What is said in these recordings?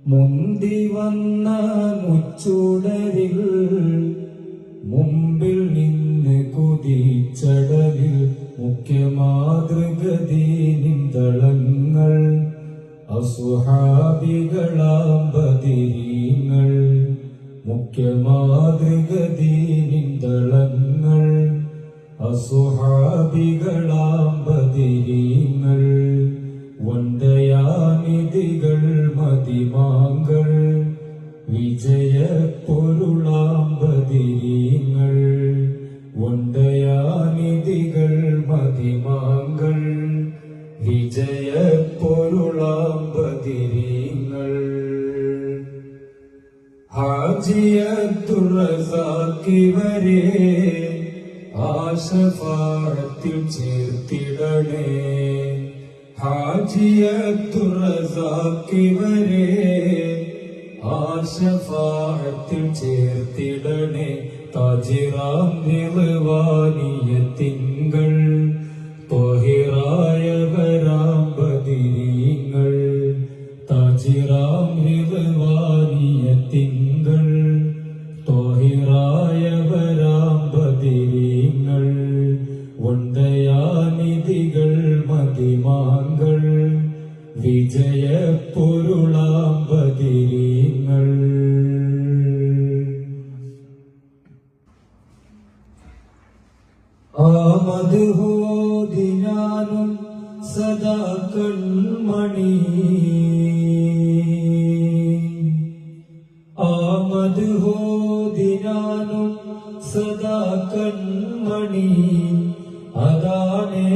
മുന്തി വന്ന മുച്ചുടരിൽ മുമ്പിൽ നിന്ന് കുതിച്ചടലിൽ മുഖ്യമാതൃഗദീനിന്തളങ്ങൾ അസുഹാബികളാം ബദരീങ്ങൾ മുഖ്യമാതൃഗദീനിന്തളങ്ങൾ അസുഹാബികളാം ബദരീങ്ങൾ വണ്ടയാനിധികൾ മതിമാങ്കൾ വിജയപ്പൊരുളാം ബദരീങ്ങൾ വണ്ടയാനിധികൾ മതിമാങ്കൾ വിജയപ്പൊരുളാം ബദരീങ്ങൾ ഹാജി അബ്ദുർ റസാഖ് വരെ ആശഫാഅത്തിൽ ചേർത്തിടണേ ഹാജി അബ്ദുർ റസാഖ് വരെ ആശഫാഅത്തിൽ ചേർത്തിടണേ താജിറാം റിളവാനിയത്തിങ്കൾ ത്വഹിറായവരാം ബദരീങ്ങൾ താജിറാം റിളവാനിയത്തിങ്കൾ ത്വഹിറായവരാം ബദരീങ്ങൾ വണ്ടയാനിധികൾ മതിമാങ്കൾ വിജയപ്പൊരുളാം ബദരീങ്ങൾ ആമത് ഹോതി ഞാനും സദാ കൺമണി ആമത് ഹോതി ഞാനും സദാ കൺമണി അതാണേ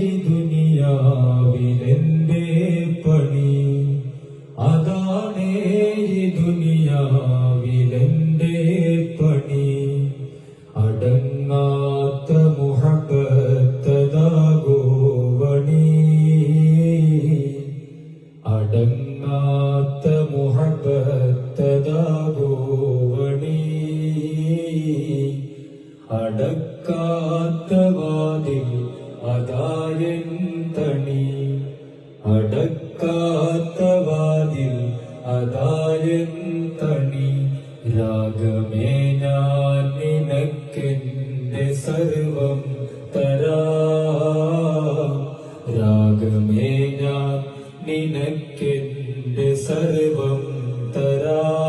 ഈ ദുനിയാവിലെന്റെ പണി അതാണേ ഈ ദുനിയാവിലെന്റെ പണി അടങ്ങാത്ത മുഹബത്തതാഗോവണി അടങ്ങാത്ത മുഹബത്തതാഗോവണി അടക്കാത്ത വാതിൽ അതായൻ തണി അടക്കാത്ത വാതിൽ അതായൻ തണി രാഗമേ ഞാൻ നിനക്കെന്റെ സർവം തരാം രാഗമേ ഞാൻ നിനക്കെന്റെ സർവം തരാം